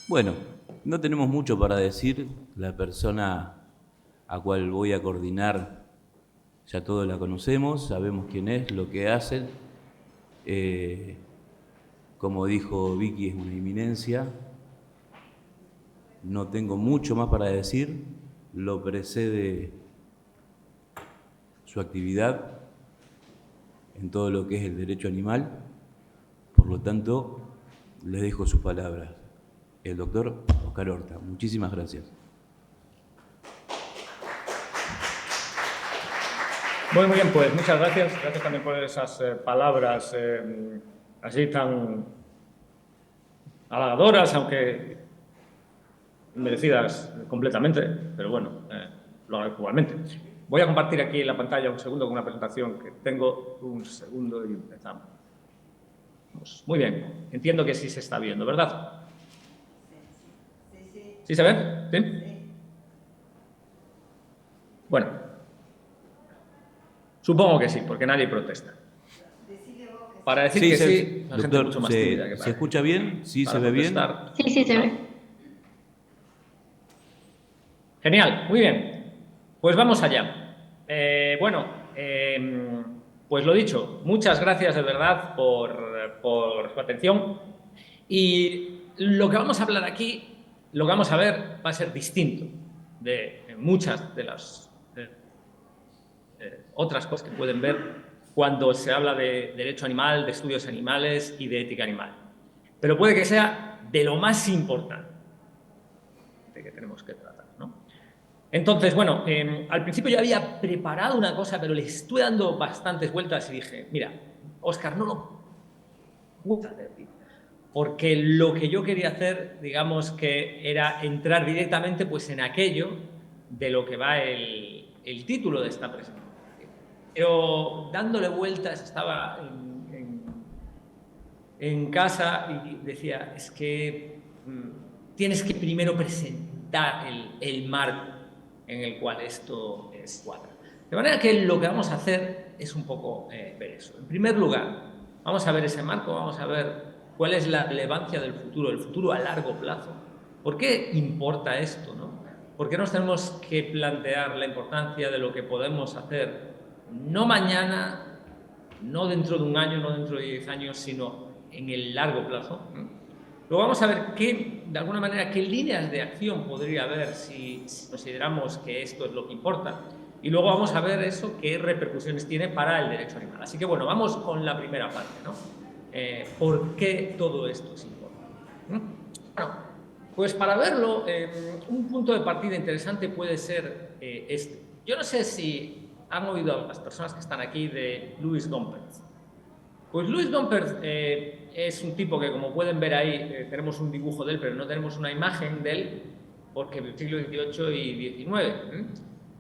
Bueno, no tenemos mucho para decir. La persona a cual voy a coordinar ya todos la conocemos, sabemos quién es, lo que hacen. Como dijo Vicky, es una eminencia. No tengo mucho más para decir. Lo precede su actividad en todo lo que es el derecho animal. Por lo tanto, le dejo sus palabras. El doctor Oscar Horta. Muchísimas gracias. Muy bien, pues muchas gracias. Gracias también por esas palabras así tan halagadoras, aunque merecidas completamente, pero bueno, lo hago igualmente. Voy a compartir aquí la pantalla un segundo con una presentación que tengo. Un segundo y empezamos. Muy bien, entiendo que sí se está viendo, ¿verdad? ¿Sí se ve? ¿Sí? Bueno, supongo que sí, porque nadie protesta. Para decir que sí, la gente es mucho más tímida que ¿Se parece. escucha bien? ¿Sí Para se ve bien? protestar. Sí, sí, se ve. Genial, muy bien. Pues vamos allá. Pues lo dicho, muchas gracias de verdad por su atención. Y lo que vamos a hablar aquí, lo que vamos a ver, va a ser distinto de muchas de las otras cosas que pueden ver cuando se habla de derecho animal, de estudios animales y de ética animal. Pero puede que sea de lo más importante que tenemos que tratar, ¿no? Entonces, bueno, al principio yo había preparado una cosa, pero le estuve dando bastantes vueltas y dije, mira, Óscar, no lo puedo hacer, tío. Porque lo que yo quería hacer, digamos que era entrar directamente pues en aquello de lo que va el título de esta presentación. Pero dándole vueltas, estaba en casa y decía, es que tienes que primero presentar el marco en el cual esto es cuadra. De manera que lo que vamos a hacer es un poco ver eso. En primer lugar, vamos a ver ese marco, vamos a ver cuál es la relevancia del futuro a largo plazo. ¿Por qué importa esto, no? ¿Por qué nos tenemos que plantear la importancia de lo que podemos hacer, no mañana, no dentro de un año, no dentro de 10 años, sino en el largo plazo? Luego vamos a ver de alguna manera, qué líneas de acción podría haber si consideramos que esto es lo que importa. Y luego vamos a ver eso, qué repercusiones tiene para el derecho animal. Así que bueno, vamos con la primera parte, ¿no? ¿Por qué todo esto es importante? Bueno, pues para verlo, un punto de partida interesante puede ser este. Yo no sé si han oído a las personas que están aquí de Louis Gompertz. Pues Louis Gompertz es un tipo que, como pueden ver ahí, tenemos un dibujo de él, pero no tenemos una imagen de él, porque del siglo XVIII y XIX.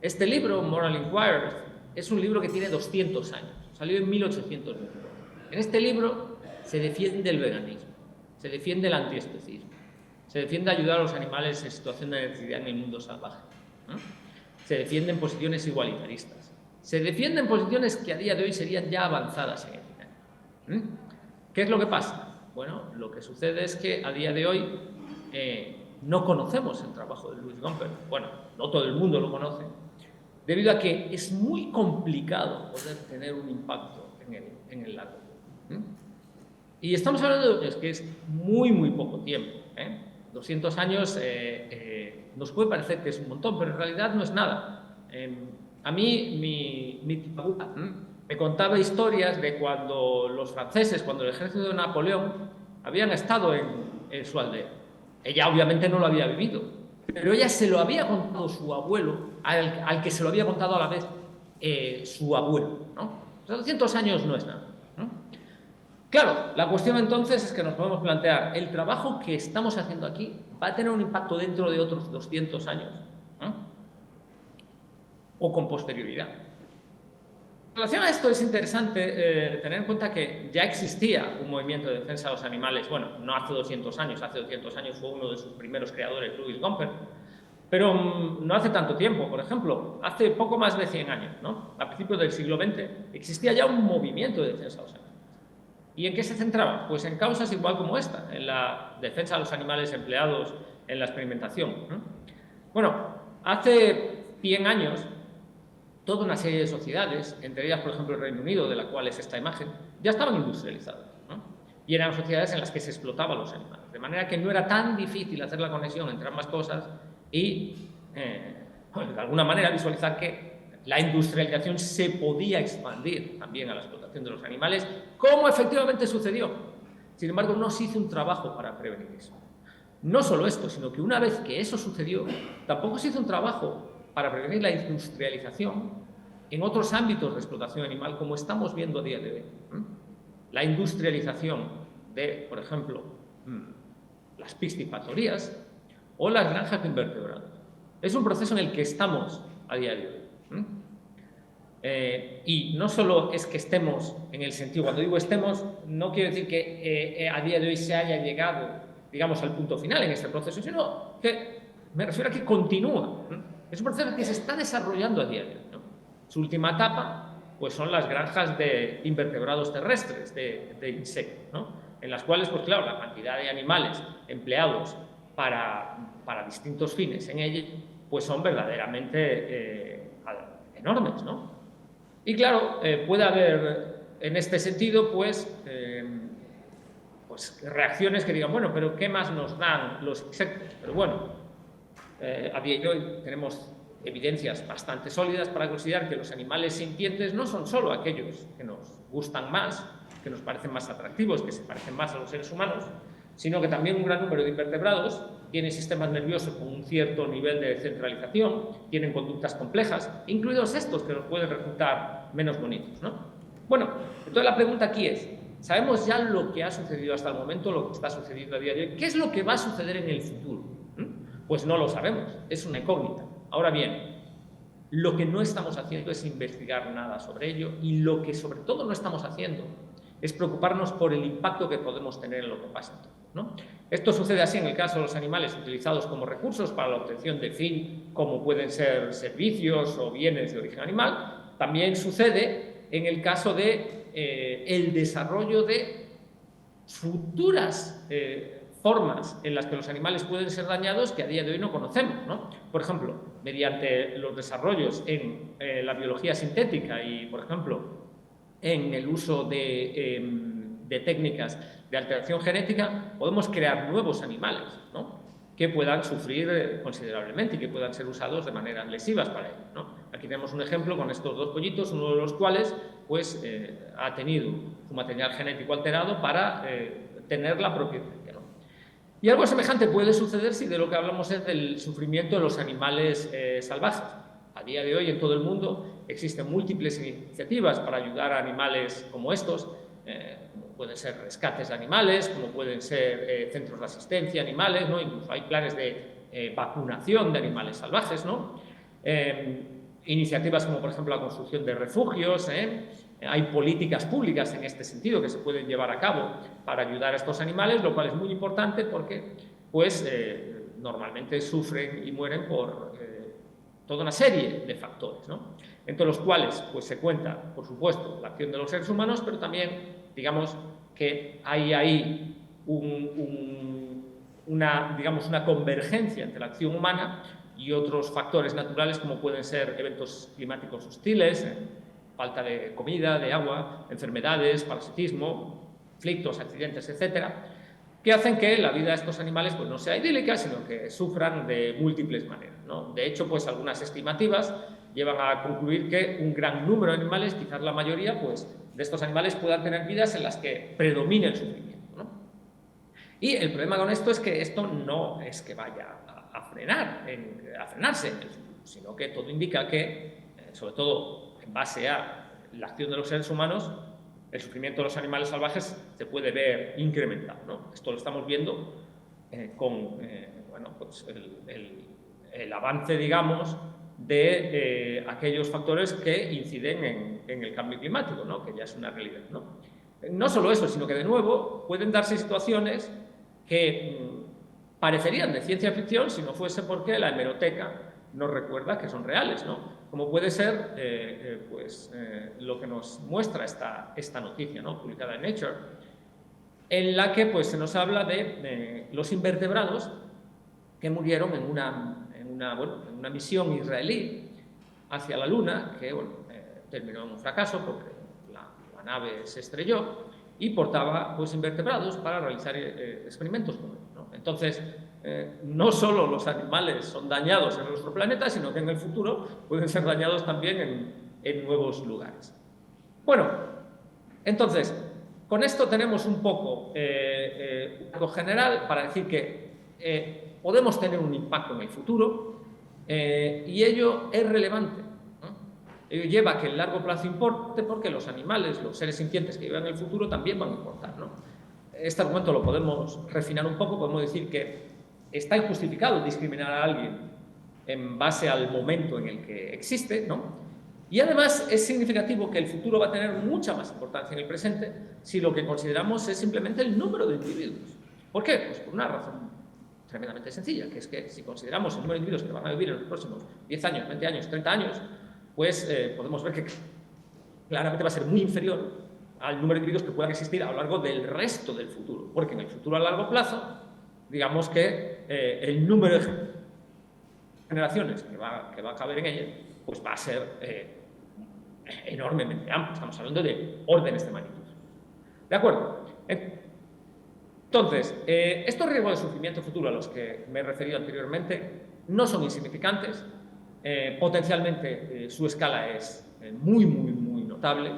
Este libro, Moral Inquiries, es un libro que tiene 200 años, salió en 1822. En este libro se defiende el veganismo, se defiende el antiespecismo, se defiende ayudar a los animales en situación de necesidad en el mundo salvaje, se defienden posiciones igualitaristas, se defienden posiciones que a día de hoy serían ya avanzadas en ética. ¿Qué es lo que pasa? Bueno, lo que sucede es que a día de hoy no conocemos el trabajo de Louis Gompertz. Bueno, no todo el mundo lo conoce, debido a que es muy complicado poder tener un impacto en el largo plazo. Y estamos hablando de que es muy, muy poco tiempo. 200 años nos puede parecer que es un montón, pero en realidad no es nada. A mí, mi tía me contaba historias de cuando los franceses, cuando el ejército de Napoleón habían estado en su aldea. Ella obviamente no lo había vivido, pero ella se lo había contado su abuelo, al que se lo había contado a la vez su abuelo, ¿no? O sea, 200 años no es nada. Claro, la cuestión entonces es que nos podemos plantear, ¿el trabajo que estamos haciendo aquí va a tener un impacto dentro de otros 200 años? ¿O con posterioridad? En relación a esto es interesante tener en cuenta que ya existía un movimiento de defensa de los animales, bueno, no hace 200 años, hace 200 años fue uno de sus primeros creadores, Louis Gompertz, pero no hace tanto tiempo. Por ejemplo, hace poco más de 100 años, ¿no? A principios del siglo XX, existía ya un movimiento de defensa de los animales. ¿Y en qué se centraba? Pues en causas igual como esta, en la defensa de los animales empleados en la experimentación, ¿no? Bueno, hace 100 años, toda una serie de sociedades, entre ellas, por ejemplo, el Reino Unido, de la cual es esta imagen, ya estaban industrializadas, ¿no? Y eran sociedades en las que se explotaban los animales, de manera que no era tan difícil hacer la conexión entre ambas cosas y, bueno, de alguna manera, visualizar que la industrialización se podía expandir también a la explotación de los animales, como efectivamente sucedió. Sin embargo, no se hizo un trabajo para prevenir eso. No solo esto, sino que una vez que eso sucedió, tampoco se hizo un trabajo para prevenir la industrialización en otros ámbitos de explotación animal, como estamos viendo a día de hoy. La industrialización de, por ejemplo, las piscifactorías o las granjas de invertebrados. Es un proceso en el que estamos a día de hoy. Y no solo es que estemos en el sentido, cuando digo estemos, no quiero decir que a día de hoy se haya llegado, digamos, al punto final en este proceso, sino que me refiero a que continúa. Es un proceso que se está desarrollando a día de hoy, ¿no? Su última etapa, pues son las granjas de invertebrados terrestres, de insectos, ¿no? En las cuales, pues claro, la cantidad de animales empleados para distintos fines en ellas, pues son verdaderamente enormes, ¿no? Y claro, puede haber en este sentido, pues reacciones que digan, bueno, pero ¿qué más nos dan los insectos? Pero bueno, a día de hoy tenemos evidencias bastante sólidas para considerar que los animales sintientes no son solo aquellos que nos gustan más, que nos parecen más atractivos, que se parecen más a los seres humanos, sino que también un gran número de invertebrados tienen sistemas nerviosos con un cierto nivel de centralización, tienen conductas complejas, incluidos estos que nos pueden resultar menos bonitos, ¿no? Bueno, entonces la pregunta aquí es, ¿sabemos ya lo que ha sucedido hasta el momento, lo que está sucediendo a día de hoy? ¿Qué es lo que va a suceder en el futuro? Pues no lo sabemos, es una incógnita. Ahora bien, lo que no estamos haciendo es investigar nada sobre ello y lo que sobre todo no estamos haciendo es preocuparnos por el impacto que podemos tener en lo que pasa, ¿no? Esto sucede así en el caso de los animales utilizados como recursos para la obtención de fin, como pueden ser servicios o bienes de origen animal. También sucede en el caso de el desarrollo de futuras formas en las que los animales pueden ser dañados que a día de hoy no conocemos, ¿no? Por ejemplo, mediante los desarrollos en la biología sintética y, por ejemplo, en el uso de técnicas de alteración genética, podemos crear nuevos animales, ¿no? Que puedan sufrir considerablemente y que puedan ser usados de maneras lesivas para ellos, ¿no? Aquí tenemos un ejemplo con estos dos pollitos, uno de los cuales pues, ha tenido su material genético alterado para tener la propia especie, ¿no? Y algo semejante puede suceder si de lo que hablamos es del sufrimiento de los animales salvajes. A día de hoy en todo el mundo existen múltiples iniciativas para ayudar a animales como estos, como pueden ser rescates de animales, como pueden ser centros de asistencia a animales, ¿no? Incluso hay planes de vacunación de animales salvajes, ¿no? Iniciativas como por ejemplo la construcción de refugios, hay políticas públicas en este sentido que se pueden llevar a cabo para ayudar a estos animales, lo cual es muy importante porque pues, normalmente sufren y mueren por toda una serie de factores, ¿no? Entre los cuales pues, se cuenta, por supuesto, la acción de los seres humanos, pero también, digamos, que hay ahí una convergencia entre la acción humana y otros factores naturales como pueden ser eventos climáticos hostiles, falta de comida, de agua, enfermedades, parasitismo, conflictos, accidentes, etcétera, que hacen que la vida de estos animales pues, no sea idílica, sino que sufran de múltiples maneras, ¿no? De hecho, pues, algunas estimativas llevan a concluir que un gran número de animales, quizás la mayoría, pues, de estos animales puedan tener vidas en las que predomine el sufrimiento, ¿no? Y el problema con esto es que esto no es que vaya a frenarse en el futuro, sino que todo indica que, sobre todo en base a la acción de los seres humanos, el sufrimiento de los animales salvajes se puede ver incrementado, ¿no? Esto lo estamos viendo con bueno, pues el avance, digamos, de aquellos factores que inciden en el cambio climático, ¿no? Que ya es una realidad, ¿no? No solo eso, sino que de nuevo pueden darse situaciones que parecerían de ciencia ficción si no fuese porque la hemeroteca nos recuerda que son reales, ¿no? Como puede ser lo que nos muestra esta noticia, ¿no? Publicada en Nature, en la que pues, se nos habla de los invertebrados que murieron en una misión israelí hacia la Luna, que terminó en un fracaso porque la nave se estrelló y portaba pues, invertebrados para realizar experimentos con ellos, ¿no? Entonces, no solo los animales son dañados en nuestro planeta, sino que en el futuro pueden ser dañados también en nuevos lugares. Bueno, entonces, con esto tenemos un poco algo general para decir que podemos tener un impacto en el futuro y ello es relevante, ¿no? Ello lleva a que el largo plazo importe porque los animales, los seres sintientes que viven en el futuro también van a importar, ¿no? Este argumento lo podemos refinar un poco, podemos decir que está injustificado discriminar a alguien en base al momento en el que existe, ¿no? Y además es significativo que el futuro va a tener mucha más importancia en el presente si lo que consideramos es simplemente el número de individuos. ¿Por qué? Pues por una razón tremendamente sencilla, que es que si consideramos el número de individuos que van a vivir en los próximos 10 años, 20 años, 30 años, pues podemos ver que claramente va a ser muy inferior al número de individuos que puedan existir a lo largo del resto del futuro, porque en el futuro a largo plazo, digamos que el número de generaciones que va a caber en ella, pues va a ser enormemente amplio. Estamos hablando de órdenes de magnitud. ¿De acuerdo? Entonces, estos riesgos de sufrimiento futuro a los que me he referido anteriormente no son insignificantes. Potencialmente su escala es muy notable,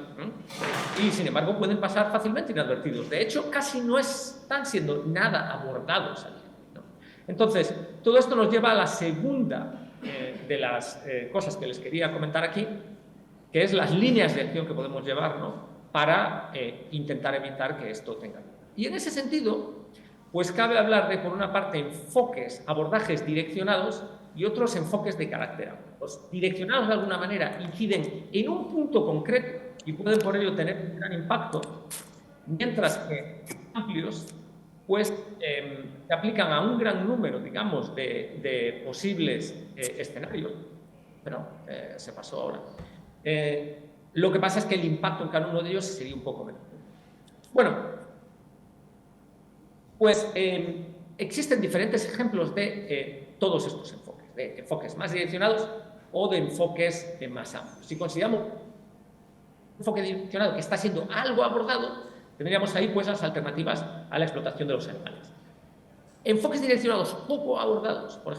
y sin embargo pueden pasar fácilmente inadvertidos. De hecho, casi no están siendo nada abordados allí, ¿no? Entonces, todo esto nos lleva a la segunda de las cosas que les quería comentar aquí, que es las líneas de acción que podemos llevar, ¿no?, para intentar evitar que esto tenga lugar. Y en ese sentido, pues cabe hablar de, por una parte, enfoques, abordajes direccionados y otros enfoques de carácter amplio. Los direccionados, de alguna manera, inciden en un punto concreto y pueden por ello tener un gran impacto, mientras que amplios, pues se aplican a un gran número, digamos, de posibles escenarios. Pero se pasó ahora. Lo que pasa es que el impacto en cada uno de ellos sería un poco menor. Bueno, pues existen diferentes ejemplos de todos estos enfoques, de enfoques más direccionados o de enfoques más amplios. Si consideramos un enfoque direccionado que está siendo algo abordado, tendríamos ahí pues las alternativas a la explotación de los animales. Enfoques direccionados poco abordados, por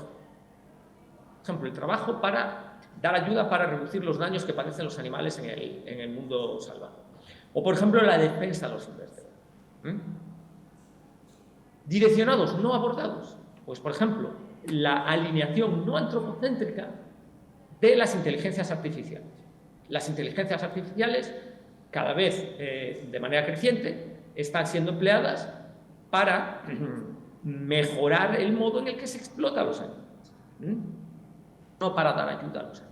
ejemplo, el trabajo para dar ayuda para reducir los daños que padecen los animales en el mundo salvaje. O, por ejemplo, la defensa de los invertebrados. Direccionados, no abordados. Pues, por ejemplo, la alineación no antropocéntrica de las inteligencias artificiales. Las inteligencias artificiales, cada vez de manera creciente, están siendo empleadas para mejorar el modo en el que se explota a los animales, no para dar ayuda a los animales.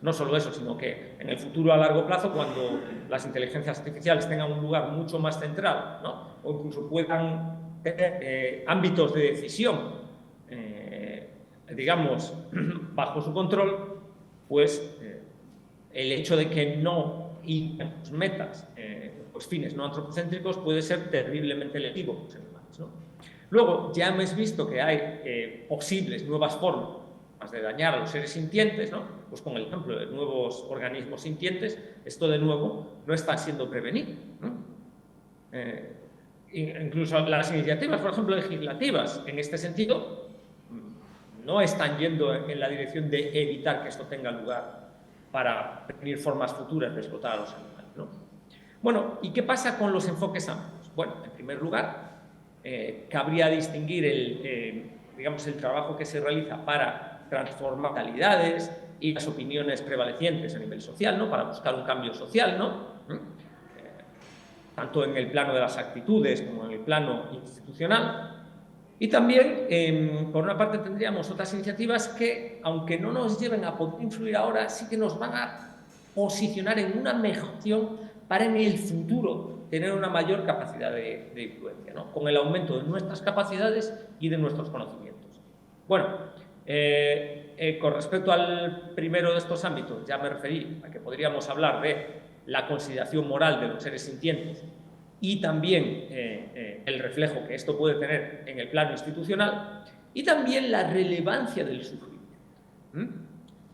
No solo eso, sino que en el futuro a largo plazo, cuando las inteligencias artificiales tengan un lugar mucho más central, ¿no?, o incluso puedan tener ámbitos de decisión, digamos, bajo su control, pues el hecho de que no los metas pues fines no antropocéntricos puede ser terriblemente lesivo para los animales, ¿no? Luego, ya hemos visto que hay posibles nuevas formas de dañar a los seres sintientes, ¿no? Pues con el ejemplo de nuevos organismos sintientes, esto de nuevo no está siendo prevenido, ¿no? Incluso las iniciativas, por ejemplo, legislativas, en este sentido, no están yendo en la dirección de evitar que esto tenga lugar para prevenir formas futuras de explotar a los animales, ¿no? Bueno, ¿y qué pasa con los enfoques amplios? Bueno, en primer lugar, cabría distinguir digamos, el trabajo que se realiza para transformar mentalidades y las opiniones prevalecientes a nivel social, ¿no?, para buscar un cambio social, ¿no?, tanto en el plano de las actitudes como en el plano institucional. Y también, por una parte, tendríamos otras iniciativas que, aunque no nos lleven a poder influir ahora, sí que nos van a posicionar en una mejor opción para en el futuro tener una mayor capacidad de influencia, ¿no?, con el aumento de nuestras capacidades y de nuestros conocimientos. Bueno, con respecto al primero de estos ámbitos, ya me referí a que podríamos hablar de la consideración moral de los seres sintientes y también el reflejo que esto puede tener en el plano institucional, y también la relevancia del sufrimiento.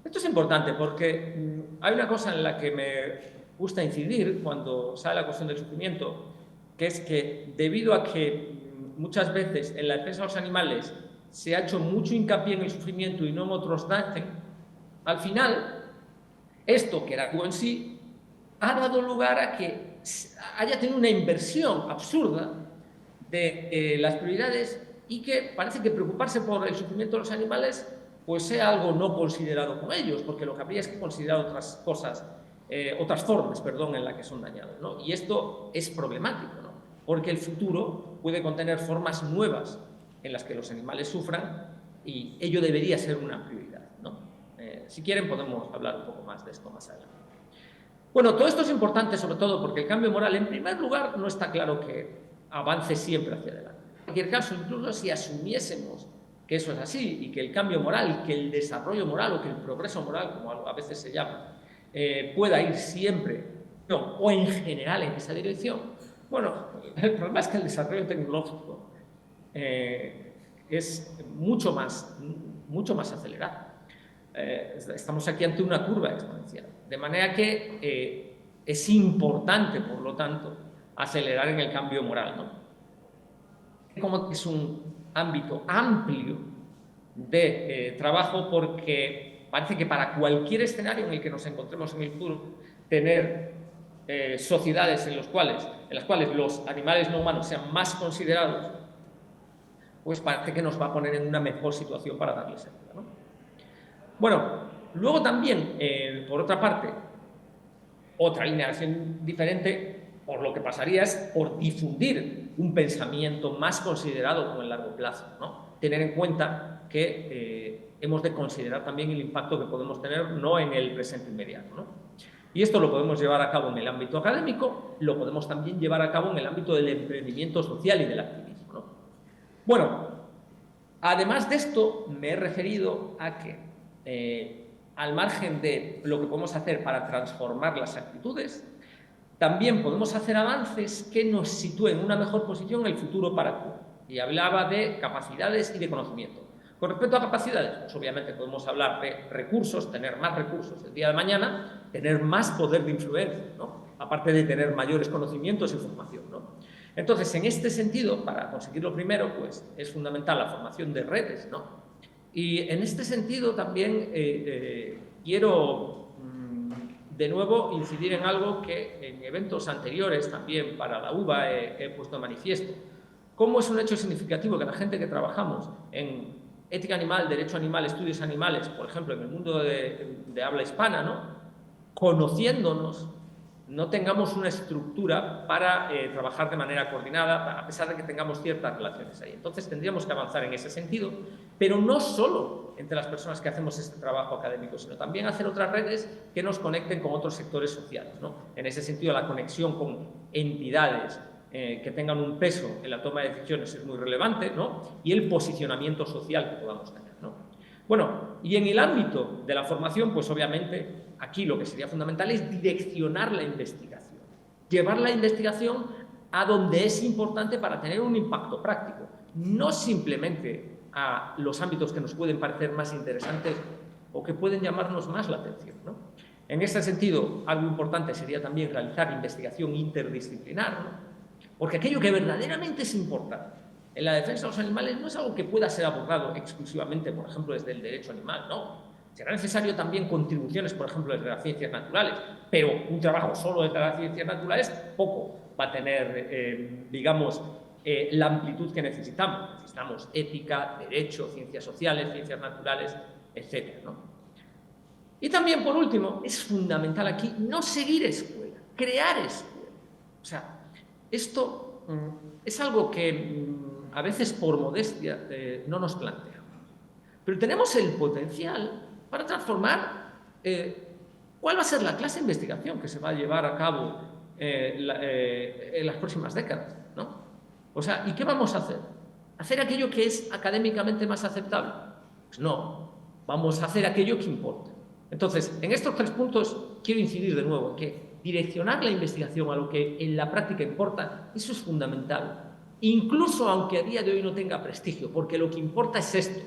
Esto es importante porque hay una cosa en la que me gusta incidir cuando sale la cuestión del sufrimiento, que es que debido a que muchas veces en la defensa de los animales se ha hecho mucho hincapié en el sufrimiento y no en otros daños, al final esto, que era algo en sí, ha dado lugar a que haya tenido una inversión absurda de las prioridades y que parece que preocuparse por el sufrimiento de los animales pues sea algo no considerado con ellos, porque lo que habría es que considerar otras cosas, otras formas, perdón, en las que son dañados, ¿no? Y esto es problemático, ¿no? Porque el futuro puede contener formas nuevas en las que los animales sufran y ello debería ser una prioridad, ¿no? Si quieren podemos hablar un poco más de esto más adelante. Bueno, todo esto es importante sobre todo porque el cambio moral, en primer lugar, no está claro que avance siempre hacia adelante. En cualquier caso, incluso si asumiésemos que eso es así y que el cambio moral, que el desarrollo moral o que el progreso moral, como a veces se llama, pueda ir siempre o en general en esa dirección, bueno, el problema es que el desarrollo tecnológico es mucho más acelerado. Estamos aquí ante una curva exponencial, de manera que es importante, por lo tanto, acelerar en el cambio moral, ¿no? Como es un ámbito amplio de trabajo porque parece que para cualquier escenario en el que nos encontremos en el futuro, tener sociedades en las cuales los animales no humanos sean más considerados, pues parece que nos va a poner en una mejor situación para darles ayuda, ¿no? Bueno, luego también, por otra parte, otra línea de acción diferente, por lo que pasaría es por difundir un pensamiento más considerado con el largo plazo, ¿no? Tener en cuenta que hemos de considerar también el impacto que podemos tener no en el presente inmediato, ¿no? Y esto lo podemos llevar a cabo en el ámbito académico, lo podemos también llevar a cabo en el ámbito del emprendimiento social y del activismo, ¿no? Bueno, además de esto, me he referido a que al margen de lo que podemos hacer para transformar las actitudes, también podemos hacer avances que nos sitúen en una mejor posición en el futuro para actuar. Y hablaba de capacidades y de conocimiento. Con respecto a capacidades, pues obviamente podemos hablar de recursos, tener más recursos el día de mañana, tener más poder de influencia, ¿no? Aparte de tener mayores conocimientos y formación, ¿no? Entonces, en este sentido, para conseguir lo primero, pues es fundamental la formación de redes, ¿no? Y en este sentido también quiero de nuevo incidir en algo que en eventos anteriores también para la UBA he puesto de manifiesto. Cómo es un hecho significativo que la gente que trabajamos en ética animal, derecho animal, estudios animales, por ejemplo, en el mundo de habla hispana, ¿no? Conociéndonos, no tengamos una estructura para trabajar de manera coordinada, a pesar de que tengamos ciertas relaciones ahí. Entonces tendríamos que avanzar en ese sentido, pero no solo entre las personas que hacemos este trabajo académico, sino también hacer otras redes que nos conecten con otros sectores sociales, ¿no? En ese sentido, la conexión con entidades que tengan un peso en la toma de decisiones es muy relevante, ¿no? Y el posicionamiento social que podamos tener, ¿no? Bueno, y en el ámbito de la formación, pues obviamente aquí lo que sería fundamental es direccionar la investigación, llevar la investigación a donde es importante para tener un impacto práctico, no simplemente a los ámbitos que nos pueden parecer más interesantes o que pueden llamarnos más la atención, ¿no? En este sentido, algo importante sería también realizar investigación interdisciplinar, ¿no? Porque aquello que verdaderamente es importante en la defensa de los animales no es algo que pueda ser abordado exclusivamente, por ejemplo, desde el derecho animal, no. Será necesario también contribuciones, por ejemplo, desde las ciencias naturales, pero un trabajo solo desde las ciencias naturales poco va a tener, digamos, la amplitud que necesitamos. Necesitamos ética, derecho, ciencias sociales, ciencias naturales, etc., ¿no? Y también, por último, es fundamental aquí no seguir escuela, crear escuela. O sea, esto es algo que a veces por modestia no nos planteamos. Pero tenemos el potencial para transformar cuál va a ser la clase de investigación que se va a llevar a cabo en las próximas décadas, ¿no? O sea, ¿y qué vamos a hacer? ¿Hacer aquello que es académicamente más aceptable? Pues no, vamos a hacer aquello que importa. Entonces, en estos 3 puntos quiero incidir de nuevo en que direccionar la investigación a lo que en la práctica importa, eso es fundamental. Incluso aunque a día de hoy no tenga prestigio, porque lo que importa es esto,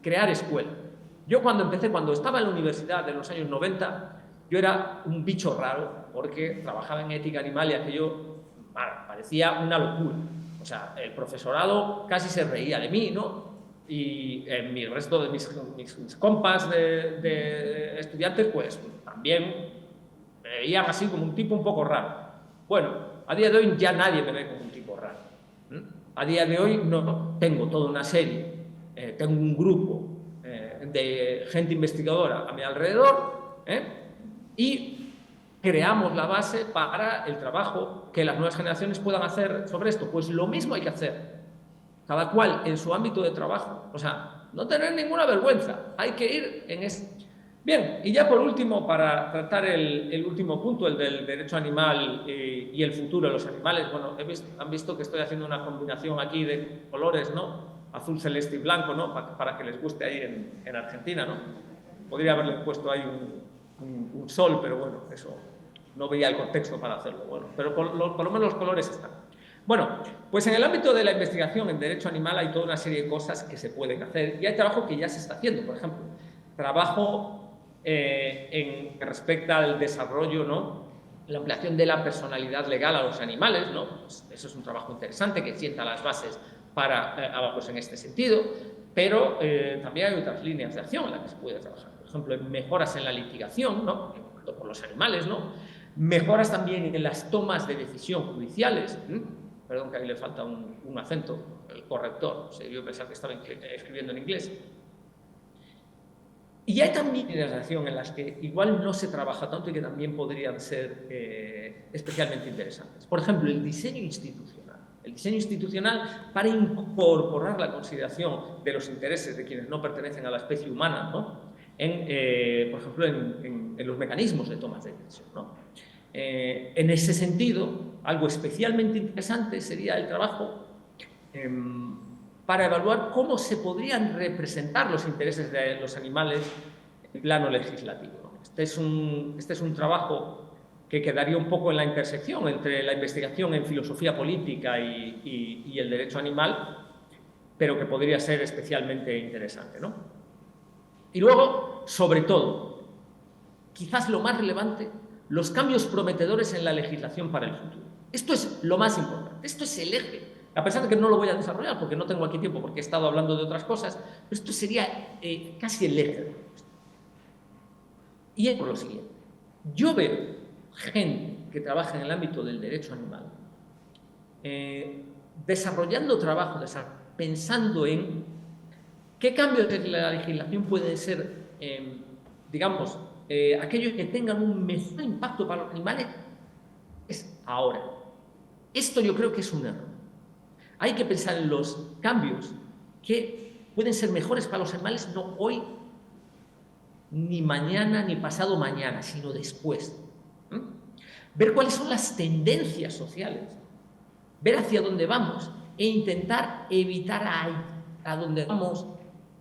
crear escuela. Yo cuando estaba en la universidad en los años 90, yo era un bicho raro, porque trabajaba en ética animal y aquello parecía una locura. O sea, el profesorado casi se reía de mí, ¿no? Y el resto de mis compas de estudiantes, pues también me veían así como un tipo un poco raro. Bueno, a día de hoy ya nadie me ve como un tipo raro. A día de hoy no tengo toda una serie, tengo un grupo de gente investigadora a mi alrededor, y creamos la base para el trabajo que las nuevas generaciones puedan hacer sobre esto. Pues lo mismo hay que hacer, cada cual en su ámbito de trabajo. O sea, no tener ninguna vergüenza, hay que ir en ese. Bien, y ya por último, para tratar el último punto, el del derecho animal y el futuro de los animales. Bueno, han visto que estoy haciendo una combinación aquí de colores, ¿no? Azul, celeste y blanco, ¿no? Para que les guste ahí en Argentina, ¿no? Podría haberle puesto ahí un sol, pero bueno, eso no veía el contexto para hacerlo. Bueno, pero por lo menos los colores están. Bueno, pues en el ámbito de la investigación en derecho animal hay toda una serie de cosas que se pueden hacer y hay trabajo que ya se está haciendo. Por ejemplo, trabajo en que respecta al desarrollo, ¿no? La ampliación de la personalidad legal a los animales, ¿no? Pues eso es un trabajo interesante que sienta las bases para avances en este sentido, pero también hay otras líneas de acción en las que se puede trabajar. Por ejemplo, en mejoras en la litigación, ¿no? Por los animales, ¿no? Mejoras también en las tomas de decisión judiciales. Perdón que ahí le falta un acento, el corrector, o sea, yo pensaba que estaba escribiendo en inglés. Y hay también líneas de acción en las que igual no se trabaja tanto y que también podrían ser especialmente interesantes. Por ejemplo, el diseño institucional. El diseño institucional para incorporar la consideración de los intereses de quienes no pertenecen a la especie humana, ¿no? Por ejemplo, en los mecanismos de toma de decisión, ¿no? En ese sentido, algo especialmente interesante sería el trabajo para evaluar cómo se podrían representar los intereses de los animales en plano legislativo, ¿no? Este es un trabajo que quedaría un poco en la intersección entre la investigación en filosofía política y el derecho animal, pero que podría ser especialmente interesante, ¿no? Y luego, sobre todo, quizás lo más relevante, los cambios prometedores en la legislación para el futuro. Esto es lo más importante, esto es el eje. A pesar de que no lo voy a desarrollar porque no tengo aquí tiempo, porque he estado hablando de otras cosas, pero esto sería casi el eje de la cuestión. Y es por lo siguiente. Yo veo gente que trabaja en el ámbito del derecho animal desarrollando trabajo, pensando en qué cambios de la legislación pueden ser, digamos, aquellos que tengan un mejor impacto para los animales es ahora. Esto yo creo que es un error. Hay que pensar en los cambios que pueden ser mejores para los animales, no hoy, ni mañana, ni pasado mañana, sino después. Ver cuáles son las tendencias sociales, ver hacia dónde vamos e intentar evitar a dónde vamos,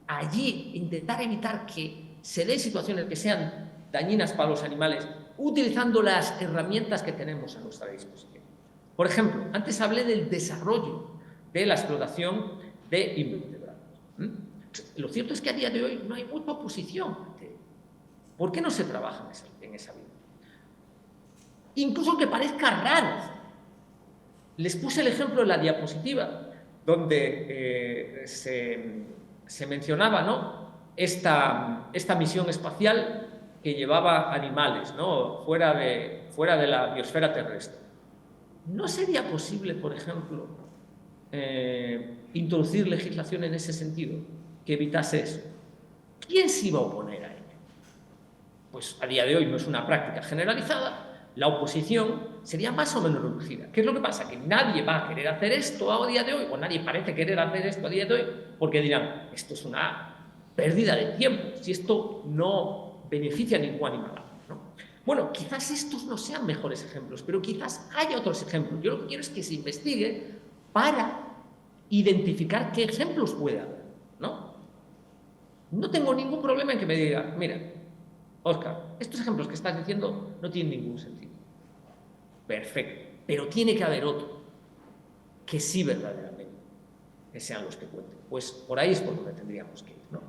allí, intentar evitar que se den situaciones que sean dañinas para los animales, utilizando las herramientas que tenemos a nuestra disposición. Por ejemplo, antes hablé del desarrollo de la explotación de invertebrados. Lo cierto es que a día de hoy no hay mucha oposición. ¿Por qué no se trabaja en esa vida? Incluso aunque parezca raro. Les puse el ejemplo en la diapositiva, donde se mencionaba, ¿no? esta misión espacial que llevaba animales, ¿no? fuera de la biosfera terrestre. ¿No sería posible, por ejemplo, introducir legislación en ese sentido que evitase eso? ¿Quién se iba a oponer a ello? Pues a día de hoy no es una práctica generalizada. La oposición sería más o menos reducida. ¿Qué es lo que pasa? Que nadie va a querer hacer esto a día de hoy, o nadie parece querer hacer esto a día de hoy, porque dirán, esto es una pérdida de tiempo, si esto no beneficia a ningún animal, ¿no? Bueno, quizás estos no sean mejores ejemplos, pero quizás haya otros ejemplos. Yo lo que quiero es que se investigue para identificar qué ejemplos puede haber, ¿no? No tengo ningún problema en que me diga, mira, Óscar, estos ejemplos que estás diciendo no tienen ningún sentido. perfecto, pero tiene que haber otro que sí verdaderamente que sean los que cuenten. Pues por ahí es por donde tendríamos que ir, ¿no?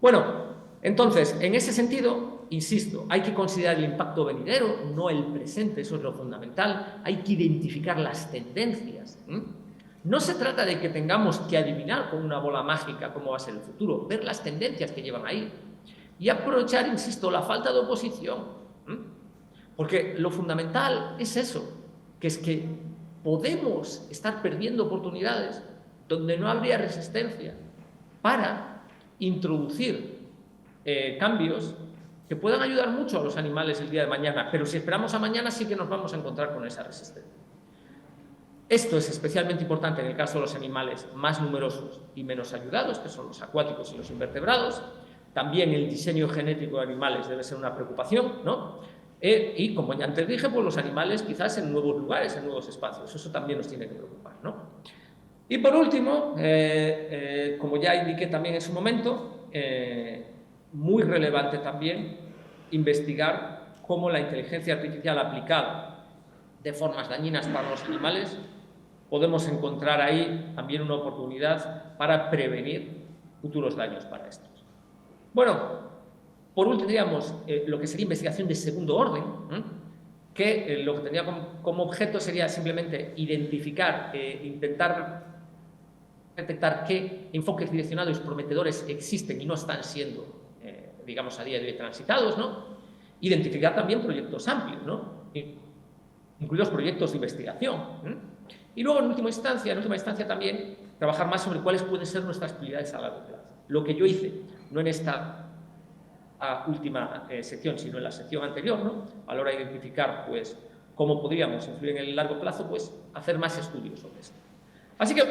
Bueno, entonces, en ese sentido, insisto, hay que considerar el impacto venidero, no el presente, eso es lo fundamental. Hay que identificar las tendencias. No se trata de que tengamos que adivinar con una bola mágica cómo va a ser el futuro, ver las tendencias que llevan ahí y aprovechar, insisto, la falta de oposición. Porque lo fundamental es eso, que es que podemos estar perdiendo oportunidades donde no habría resistencia para introducir cambios que puedan ayudar mucho a los animales el día de mañana, pero si esperamos a mañana sí que nos vamos a encontrar con esa resistencia. Esto es especialmente importante en el caso de los animales más numerosos y menos ayudados, que son los acuáticos y los invertebrados. También el diseño genético de animales debe ser una preocupación, ¿no? Y como ya antes dije, pues los animales quizás en nuevos lugares, en nuevos espacios. Eso también nos tiene que preocupar, ¿no? Y por último, como ya indiqué también en su momento, muy relevante también investigar cómo la inteligencia artificial aplicada de formas dañinas para los animales podemos encontrar ahí también una oportunidad para prevenir futuros daños para estos. Bueno, por último tendríamos lo que sería investigación de segundo orden, que lo que tendría como objeto sería simplemente identificar, intentar detectar qué enfoques direccionados prometedores existen y no están siendo, digamos, a día de hoy transitados, ¿no? Identificar también proyectos amplios, ¿no? Incluidos proyectos de investigación. Y luego, en última instancia también, trabajar más sobre cuáles pueden ser nuestras prioridades a largo plazo. Lo que yo hice, no en esta última sección, sino en la sección anterior, ¿no? A la hora de identificar, pues, cómo podríamos influir en el largo plazo, pues, hacer más estudios sobre esto. Así que,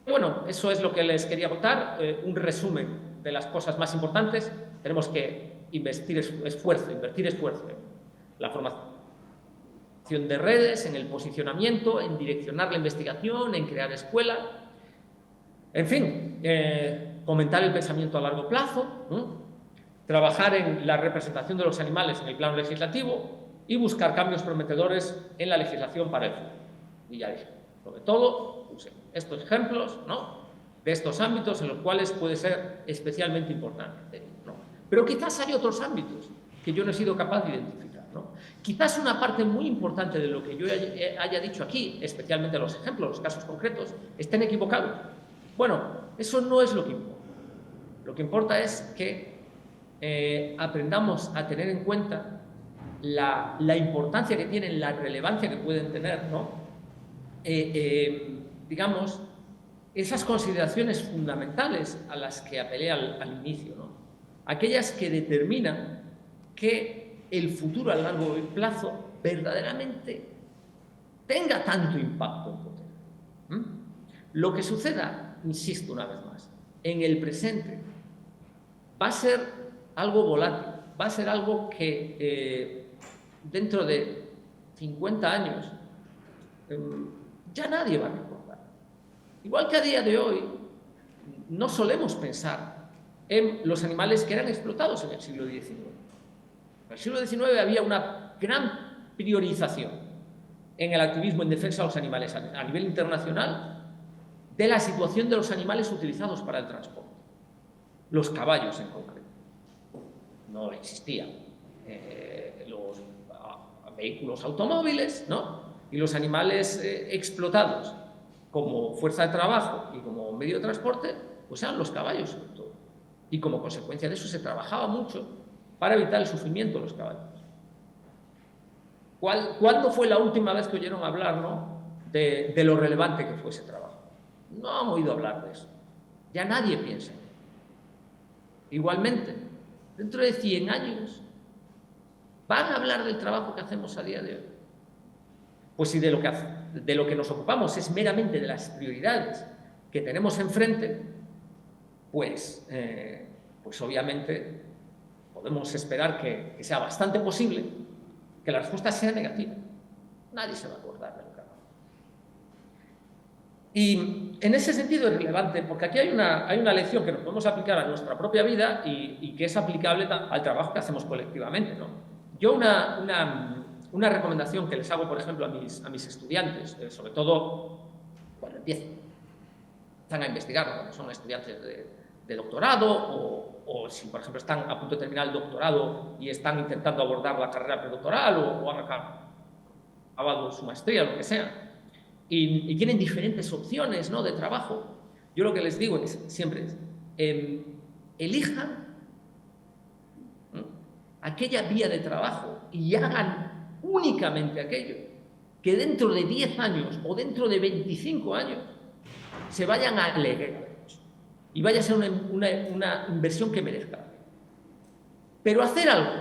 bueno, eso es lo que les quería contar, un resumen de las cosas más importantes. Tenemos que invertir esfuerzo en la formación de redes, en el posicionamiento, en direccionar la investigación, en crear escuela, en fin, fomentar el pensamiento a largo plazo, trabajar en la representación de los animales en el plano legislativo y buscar cambios prometedores en la legislación para el futuro. Y ya dije, sobre todo, puse estos ejemplos, ¿no?, de estos ámbitos en los cuales puede ser especialmente importante, ¿no? Pero quizás hay otros ámbitos que yo no he sido capaz de identificar, ¿no? Quizás una parte muy importante de lo que yo haya dicho aquí, especialmente los ejemplos, los casos concretos, estén equivocados. Bueno, eso no es lo que importa. Lo que importa es que aprendamos a tener en cuenta la importancia que tienen, la relevancia que pueden tener, ¿no? Digamos, esas consideraciones fundamentales a las que apelé al inicio, ¿no? Aquellas que determinan que el futuro a largo plazo verdaderamente tenga tanto impacto en potencia. Lo que suceda, insisto una vez más, en el presente va a ser algo volátil, va a ser algo que dentro de 50 años ya nadie va a recordar. Igual que a día de hoy no solemos pensar en los animales que eran explotados en el siglo XIX. En el siglo XIX había una gran priorización en el activismo en defensa de los animales a nivel internacional de la situación de los animales utilizados para el transporte. Los caballos en concreto. No existían los vehículos automóviles, ¿no? Y los animales explotados como fuerza de trabajo y como medio de transporte, pues eran los caballos sobre todo. Y como consecuencia de eso se trabajaba mucho para evitar el sufrimiento de los caballos. ¿Cuándo fue la última vez que oyeron hablar, ¿no?, de lo relevante que fue ese trabajo? No han oído hablar de eso. Ya nadie piensa. Igualmente, dentro de 100 años, ¿van a hablar del trabajo que hacemos a día de hoy? Pues si de lo que nos ocupamos es meramente de las prioridades que tenemos enfrente, pues obviamente podemos esperar que sea bastante posible que la respuesta sea negativa. Nadie se va a acordar de lo que hablamos. Y en ese sentido es relevante, porque aquí hay una lección que nos podemos aplicar a nuestra propia vida y que es aplicable al trabajo que hacemos colectivamente, ¿no? Yo una una recomendación que les hago, por ejemplo, a mis estudiantes, sobre todo cuando empiezan a investigar, cuando son estudiantes de doctorado o si, por ejemplo, están a punto de terminar el doctorado y están intentando abordar la carrera predoctoral o han acabado su maestría, lo que sea, y tienen diferentes opciones, ¿no?, de trabajo. Yo lo que les digo siempre es, elijan aquella vía de trabajo y hagan únicamente aquello que dentro de 10 años o dentro de 25 años se vayan a alegrar y vaya a ser una inversión que merezca. Pero hacer algo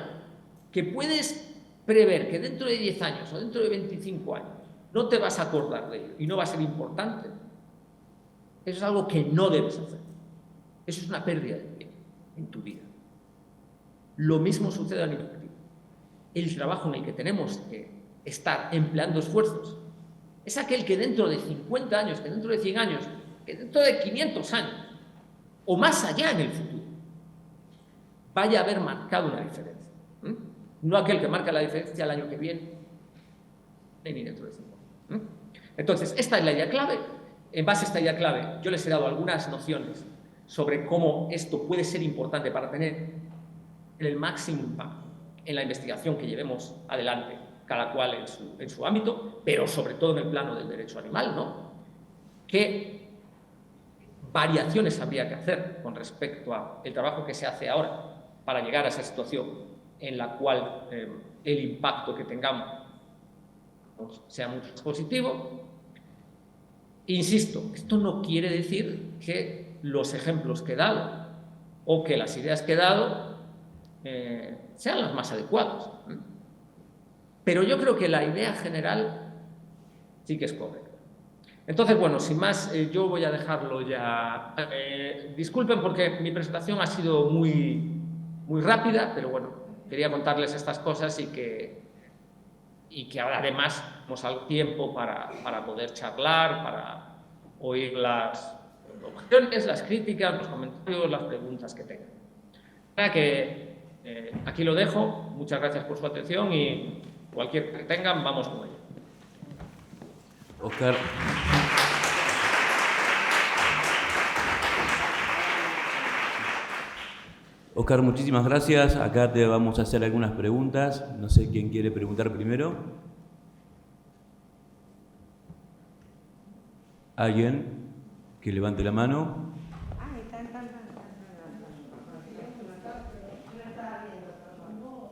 que puedes prever que dentro de 10 años o dentro de 25 años no te vas a acordar de ello y no va a ser importante, eso es algo que no debes hacer. Eso es una pérdida de tiempo en tu vida. Lo mismo sucede a nivel activo. El trabajo en el que tenemos que estar empleando esfuerzos es aquel que dentro de 50 años, que dentro de 100 años, que dentro de 500 años, o más allá en el futuro, vaya a haber marcado una diferencia. No aquel que marca la diferencia el año que viene, ni dentro de 5 años. Entonces, esta es la idea clave. En base a esta idea clave, yo les he dado algunas nociones sobre cómo esto puede ser importante para tener el máximo impacto en la investigación que llevemos adelante, cada cual en su ámbito, pero sobre todo en el plano del derecho animal, ¿no? ¿Qué variaciones habría que hacer con respecto al trabajo que se hace ahora para llegar a esa situación en la cual el impacto que tengamos sea mucho más positivo? Insisto, esto no quiere decir que los ejemplos que he dado o que las ideas que he dado sean las más adecuadas. Pero yo creo que la idea general sí que es correcta. Entonces, bueno, sin más, yo voy a dejarlo ya. Disculpen porque mi presentación ha sido muy rápida, pero bueno, quería contarles estas cosas y que ahora además tenemos al tiempo para poder charlar, para oír las objeciones, las críticas, los comentarios, las preguntas que tengan. Para que aquí lo dejo. Muchas gracias por su atención y cualquier que tengan, vamos con ello. Óscar. Óscar, muchísimas gracias. Acá te vamos a hacer algunas preguntas. No sé quién quiere preguntar primero. ¿Alguien que levante la mano?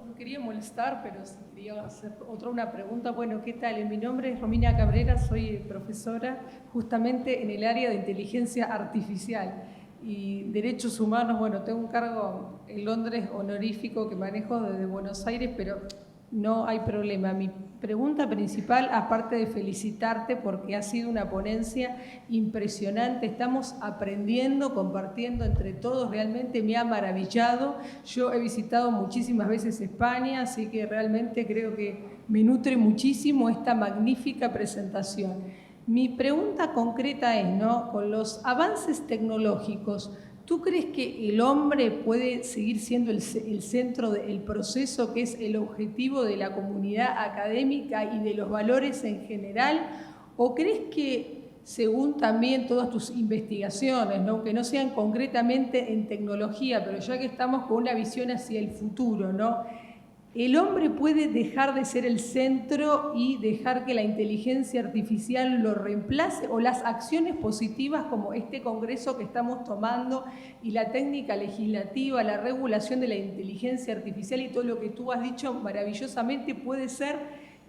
No quería molestar, pero quería hacer una pregunta. Bueno, ¿qué tal? Mi nombre es Romina Cabrera, soy profesora justamente en el área de inteligencia artificial y derechos humanos. Bueno, tengo un cargo en Londres honorífico que manejo desde Buenos Aires, pero no hay problema. Mi pregunta principal, aparte de felicitarte porque ha sido una ponencia impresionante, estamos aprendiendo, compartiendo entre todos, realmente me ha maravillado. Yo he visitado muchísimas veces España, así que realmente creo que me nutre muchísimo esta magnífica presentación. Mi pregunta concreta es, ¿no?, con los avances tecnológicos, ¿tú crees que el hombre puede seguir siendo el centro del proceso, que es el objetivo de la comunidad académica y de los valores en general? ¿O crees que, según también todas tus investigaciones, ¿no?, que no sean concretamente en tecnología, pero ya que estamos con una visión hacia el futuro, ¿no?, el hombre puede dejar de ser el centro y dejar que la inteligencia artificial lo reemplace, o las acciones positivas como este congreso que estamos tomando y la técnica legislativa, la regulación de la inteligencia artificial y todo lo que tú has dicho maravillosamente puede ser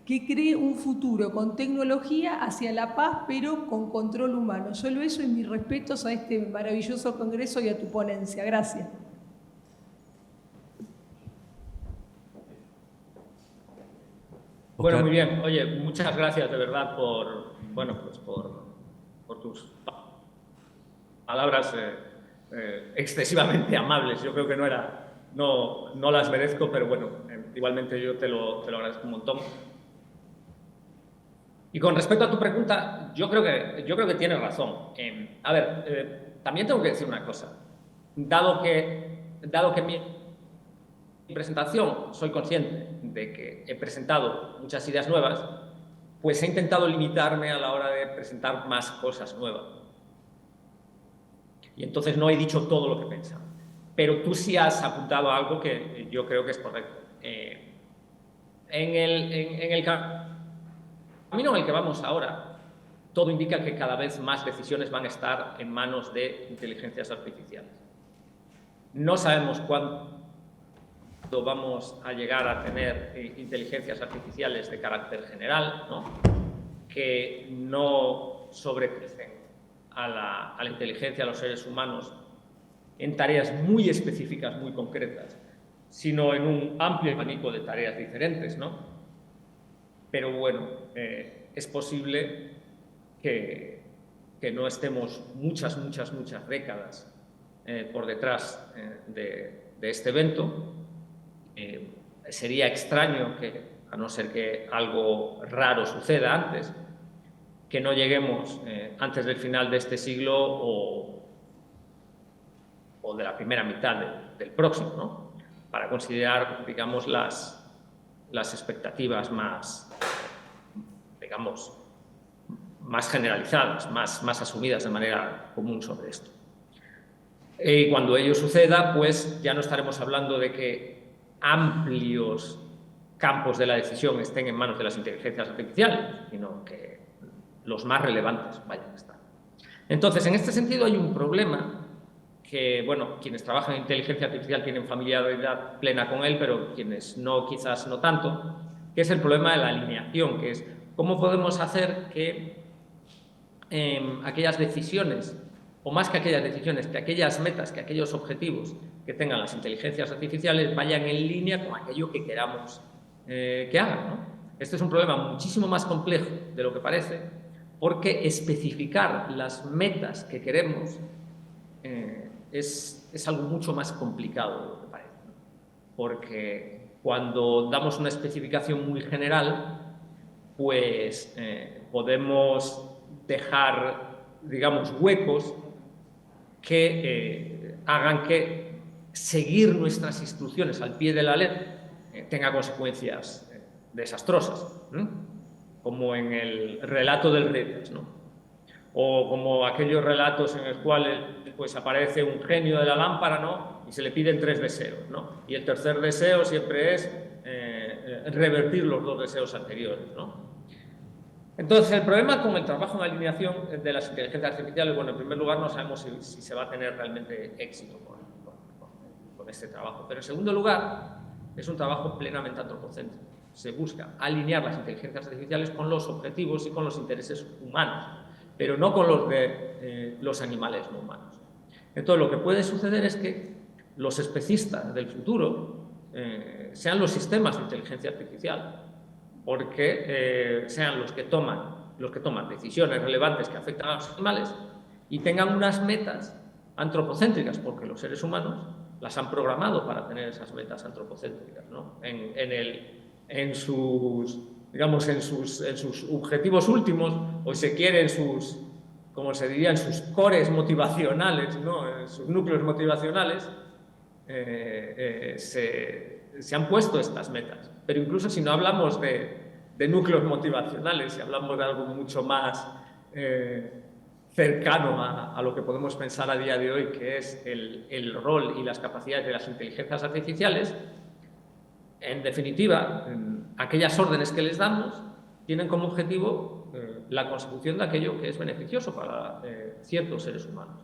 que cree un futuro con tecnología hacia la paz, pero con control humano? Solo eso y mis respetos a este maravilloso congreso y a tu ponencia. Gracias. Bueno, muy bien. Oye, muchas gracias de verdad por tus palabras excesivamente amables. Yo creo que no las merezco, pero bueno, igualmente yo te lo agradezco un montón. Y con respecto a tu pregunta, yo creo que tienes razón. A ver, también tengo que decir una cosa. Dado que mi presentación soy consciente de que he presentado muchas ideas nuevas, pues he intentado limitarme a la hora de presentar más cosas nuevas. Y entonces no he dicho todo lo que pensaba. Pero tú sí has apuntado algo que yo creo que es correcto. En el camino en el que vamos ahamos, todo indica que cada vez más decisiones van a estar en manos de inteligencias artificiales. No sabemos cuándo vamos a llegar a tener inteligencias artificiales de carácter general, ¿no? Que no sobrepasen a la inteligencia de los seres humanos en tareas muy específicas, muy concretas, sino en un amplio abanico de tareas diferentes, ¿no? Pero bueno, es posible que no estemos muchas décadas por detrás de este evento. Sería extraño que, a no ser que algo raro suceda antes, que no lleguemos antes del final de este siglo o de la primera mitad del próximo, ¿no? Para considerar, digamos, las expectativas más, digamos, más generalizadas, más asumidas de manera común sobre esto. Y cuando ello suceda, pues ya no estaremos hablando de que amplios campos de la decisión estén en manos de las inteligencias artificiales, sino que los más relevantes vayan a estar. Entonces, en este sentido hay un problema que, bueno, quienes trabajan en inteligencia artificial tienen familiaridad plena con él, pero quienes no, quizás no tanto, que es el problema de la alineación, que es cómo podemos hacer que aquellas decisiones, o más que aquellas decisiones, que aquellas metas, que aquellos objetivos que tengan las inteligencias artificiales vayan en línea con aquello que queramos que hagan, ¿no? Este es un problema muchísimo más complejo de lo que parece, porque especificar las metas que queremos es algo mucho más complicado de lo que parece, ¿no? Porque cuando damos una especificación muy general, pues podemos dejar, digamos, huecos que hagan que seguir nuestras instrucciones al pie de la letra tenga consecuencias desastrosas, ¿no? Como en el relato del rey, ¿no? O como aquellos relatos en los cuales pues, aparece un genio de la lámpara, ¿no? Y se le piden 3 deseos, ¿no? Y el tercer deseo siempre es revertir los 2 deseos anteriores, ¿no? Entonces, el problema con el trabajo en alineación de las inteligencias artificiales, bueno, en primer lugar, no sabemos si se va a tener realmente éxito con este trabajo. Pero en segundo lugar, es un trabajo plenamente antropocéntrico. Se busca alinear las inteligencias artificiales con los objetivos y con los intereses humanos, pero no con los de los animales no humanos. Entonces, lo que puede suceder es que los especistas del futuro sean los sistemas de inteligencia artificial, porque sean los que toman decisiones relevantes que afectan a los animales y tengan unas metas antropocéntricas, porque los seres humanos las han programado para tener esas metas antropocéntricas, ¿no? En sus objetivos últimos, o si se quiere, en sus, como se diría, en sus cores motivacionales, ¿no? En sus núcleos motivacionales, se han puesto estas metas. Pero incluso si no hablamos de núcleos motivacionales, si hablamos de algo mucho más cercano a lo que podemos pensar a día de hoy, que es el rol y las capacidades de las inteligencias artificiales, en definitiva, aquellas órdenes que les damos tienen como objetivo la consecución de aquello que es beneficioso para ciertos seres humanos.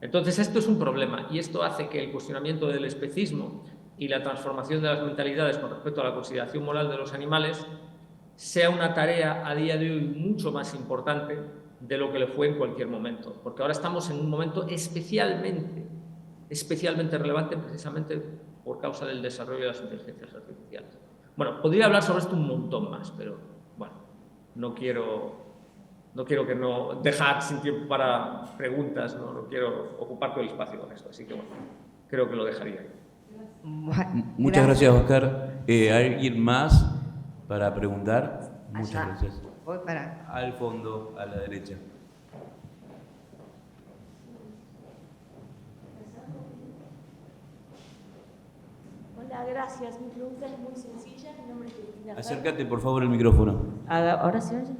Entonces, esto es un problema y esto hace que el cuestionamiento del especismo y la transformación de las mentalidades con respecto a la consideración moral de los animales sea una tarea a día de hoy mucho más importante de lo que le fue en cualquier momento, porque ahora estamos en un momento especialmente relevante precisamente por causa del desarrollo de las inteligencias artificiales. Bueno, podría hablar sobre esto un montón más, pero bueno, no quiero dejar sin tiempo para preguntas, no quiero ocupar todo el espacio con esto, así que bueno, creo que lo dejaría ahí. Muchas gracias, Oscar. ¿Alguien más para preguntar? Muchas Allá. gracias. Voy para... Al fondo, a la derecha. Hola, Hola, gracias. Mi pregunta es muy sencilla. Mi nombre es Cristina. Acércate, por favor, el micrófono. ¿Ahora se oye?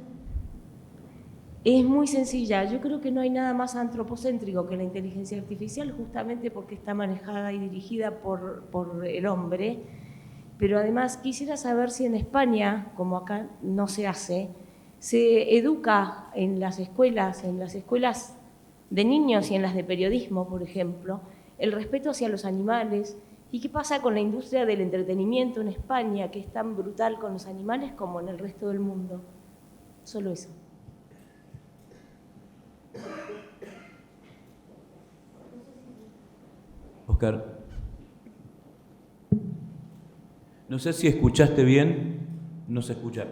Es muy sencilla. Yo creo que no hay nada más antropocéntrico que la inteligencia artificial, justamente porque está manejada y dirigida por el hombre. Pero además quisiera saber si en España, como acá no se hace, se educa en las escuelas de niños y en las de periodismo, por ejemplo, el respeto hacia los animales. ¿Y qué pasa con la industria del entretenimiento en España, que es tan brutal con los animales como en el resto del mundo? Solo eso. Oscar, no sé si escuchaste bien, no se escucha.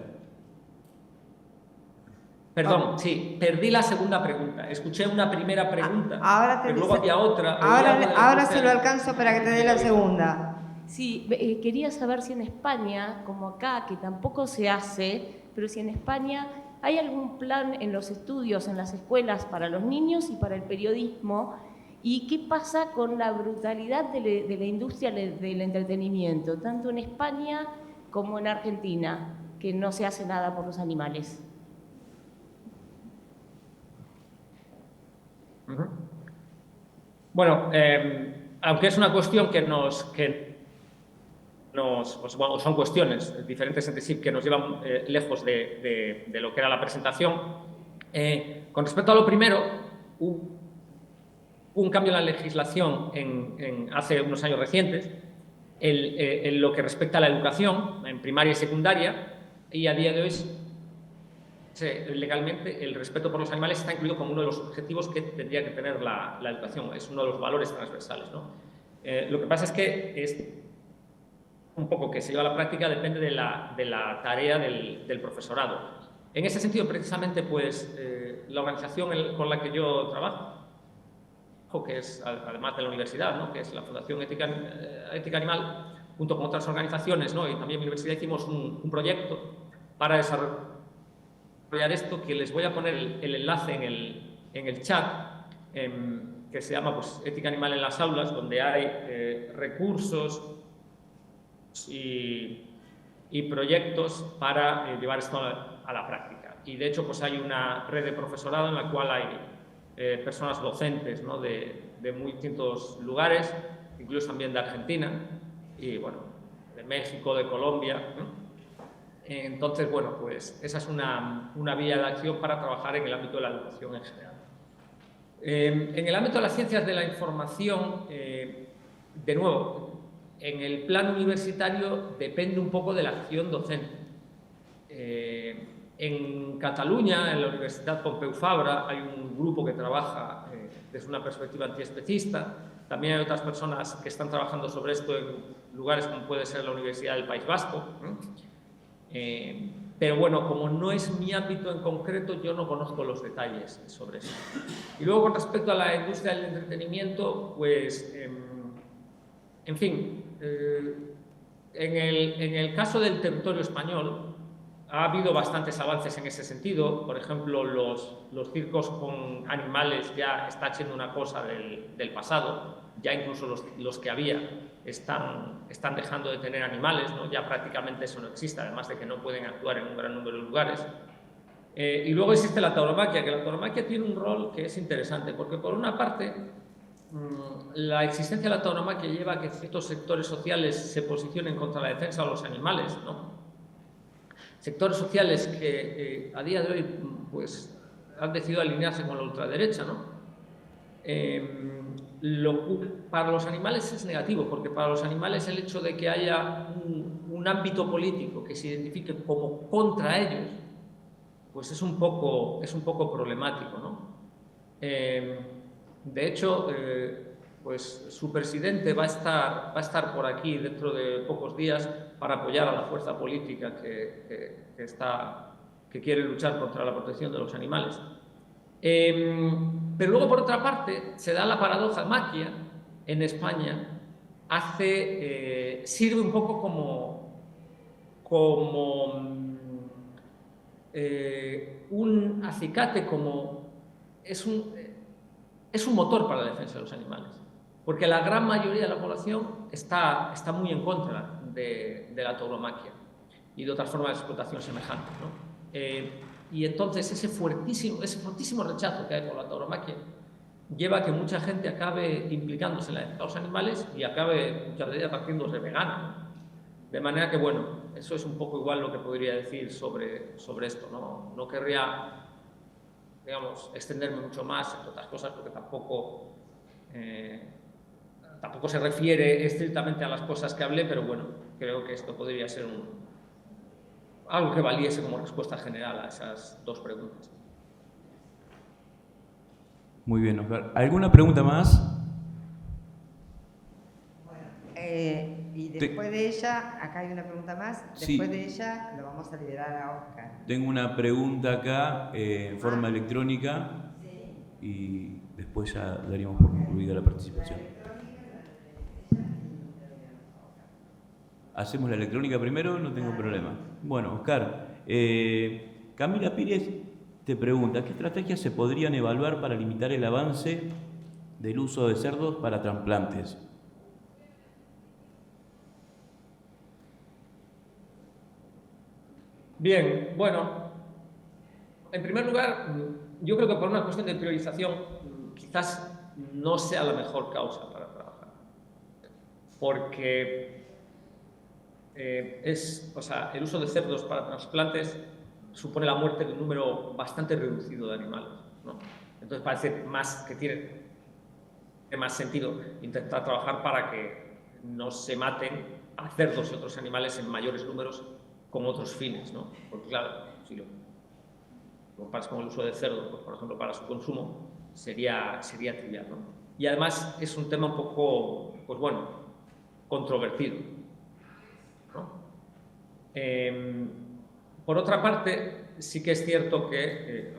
Perdón, sí, perdí la segunda pregunta. Escuché una primera pregunta, pero luego había otra. Ahora se lo alcanzo para que te dé la segunda. Sí, quería saber si en España, como acá, que tampoco se hace, pero si en España hay algún plan en los estudios, en las escuelas, para los niños y para el periodismo, y qué pasa con la brutalidad de la industria del entretenimiento, tanto en España como en Argentina, que no se hace nada por los animales. Bueno, aunque es una cuestión bueno, son cuestiones diferentes entre sí que nos llevan lejos de lo que era la presentación. Con respecto a lo primero, hubo un cambio en la legislación hace unos años recientes en lo que respecta a la educación en primaria y secundaria, y a día de hoy legalmente el respeto por los animales está incluido como uno de los objetivos que tendría que tener la educación, es uno de los valores transversales, ¿no? Lo que pasa es que es un poco que se lleva a la práctica depende de la tarea del profesorado. En ese sentido, precisamente, pues la organización con la que yo trabajo, que es además de la universidad, ¿no?, que es la Fundación Ética Animal, junto con otras organizaciones, ¿no?, y también mi universidad, hicimos un proyecto para desarrollar esto, que les voy a poner el enlace en el chat, que se llama pues, Ética Animal en las aulas, donde hay recursos y proyectos para llevar esto a la práctica. Y de hecho pues hay una red de profesorado en la cual hay personas docentes, ¿no?, de muy distintos lugares, incluso también de Argentina y bueno, de México, de Colombia, ¿no? Entonces, bueno, pues esa es una vía de acción para trabajar en el ámbito de la educación en general. En el ámbito de las ciencias de la información, de nuevo, en el plano universitario depende un poco de la acción docente. En Cataluña, en la Universidad Pompeu Fabra, hay un grupo que trabaja desde una perspectiva antiespecista. También hay otras personas que están trabajando sobre esto en lugares como puede ser la Universidad del País Vasco, pero bueno, como no es mi ámbito en concreto, yo no conozco los detalles sobre eso. Y luego, con respecto a la industria del entretenimiento, pues, en fin, en el caso del territorio español ha habido bastantes avances en ese sentido. Por ejemplo, los circos con animales ya están siendo una cosa del pasado, ya incluso los que había están dejando de tener animales, ¿no? Ya prácticamente eso no existe, además de que no pueden actuar en un gran número de lugares. Y luego existe la tauromaquia, que la tauromaquia tiene un rol que es interesante, porque por una parte la existencia de la tauromaquia lleva a que ciertos sectores sociales se posicionen contra la defensa de los animales, ¿no? Sectores sociales que a día de hoy pues, han decidido alinearse con la ultraderecha, ¿no? Para los animales es negativo, porque para los animales el hecho de que haya un ámbito político que se identifique como contra ellos, pues es un poco problemático, ¿no? De hecho, pues su presidente va a estar por aquí dentro de pocos días para apoyar a la fuerza política que quiere luchar contra la protección de los animales. Pero luego, por otra parte, se da la paradoja maquia en España, sirve un poco como un acicate, es un motor para la defensa de los animales. porque la gran mayoría de la población está muy en contra de la tauromaquia y de otras formas de explotación semejantes, ¿no? Y entonces ese fuertísimo rechazo que hay por la tauromaquia lleva a que mucha gente acabe implicándose en la defensa de los animales y acabe muchas veces haciéndose vegana, ¿no? De manera que, bueno, eso es un poco igual lo que podría decir sobre esto, ¿no? No querría, digamos, extenderme mucho más, entre otras cosas, porque tampoco se refiere estrictamente a las cosas que hablé, pero bueno, creo que esto podría ser algo que valiese como respuesta general a esas dos preguntas. Muy bien, Oscar. ¿Alguna pregunta más? Y después de ella, acá hay una pregunta más, después de ella lo vamos a liberar a Oscar. Tengo una pregunta acá en forma electrónica y después ya daríamos por concluida la participación. ¿Hacemos la electrónica primero? No tengo problema. Bueno, Oscar, Camila Pires te pregunta, ¿qué estrategias se podrían evaluar para limitar el avance del uso de cerdos para trasplantes? Bien, bueno, en primer lugar, yo creo que por una cuestión de priorización quizás no sea la mejor causa para trabajar, porque el uso de cerdos para trasplantes supone la muerte de un número bastante reducido de animales, ¿no? Entonces parece que tiene más sentido intentar trabajar para que no se maten a cerdos y otros animales en mayores números con otros fines, ¿no? Porque claro, si lo comparas con el uso de cerdo, pues, por ejemplo, para su consumo, sería trivial, ¿no? Y además es un tema un poco, pues bueno, controvertido, ¿no? Por otra parte, sí que es cierto que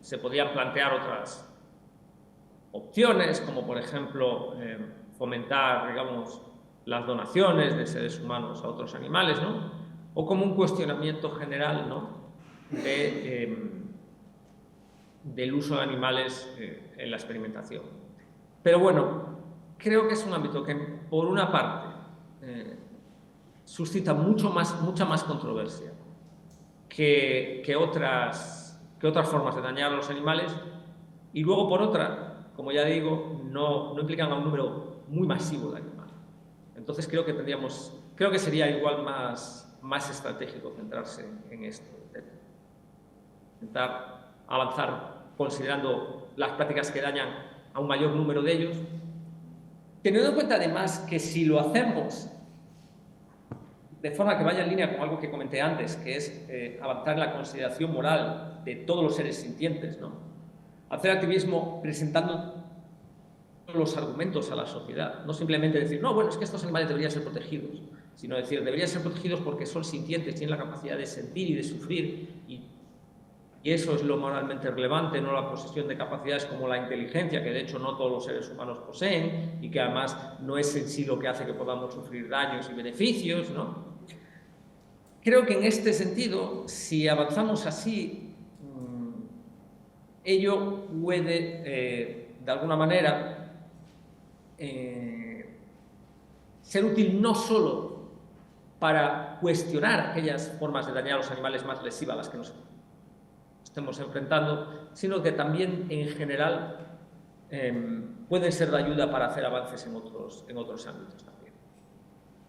se podían plantear otras opciones, como por ejemplo fomentar, digamos, las donaciones de seres humanos a otros animales, ¿no? O como un cuestionamiento general, ¿no? Del uso de animales en la experimentación. Pero bueno, creo que es un ámbito que, por una parte, suscita mucha más controversia que otras formas de dañar a los animales, y luego, por otra, como ya digo, no implican a un número muy masivo de animales. Entonces creo que sería igual más estratégico centrarse en esto, intentar avanzar considerando las prácticas que dañan a un mayor número de ellos, teniendo en cuenta además que si lo hacemos de forma que vaya en línea con algo que comenté antes, que es avanzar en la consideración moral de todos los seres sintientes, ¿no? Hacer activismo presentando los argumentos a la sociedad, no simplemente decir, no, bueno, es que estos animales deberían ser protegidos, sino decir, deberían ser protegidos porque son sintientes, tienen la capacidad de sentir y de sufrir, y eso es lo moralmente relevante, no la posesión de capacidades como la inteligencia, que de hecho no todos los seres humanos poseen, y que además no es en sí lo que hace que podamos sufrir daños y beneficios, ¿no? Creo que en este sentido, si avanzamos así, ello puede, de alguna manera, ser útil no solo para cuestionar aquellas formas de dañar a los animales más lesivas a las que nos estemos enfrentando, sino que también en general pueden ser de ayuda para hacer avances en otros ámbitos también.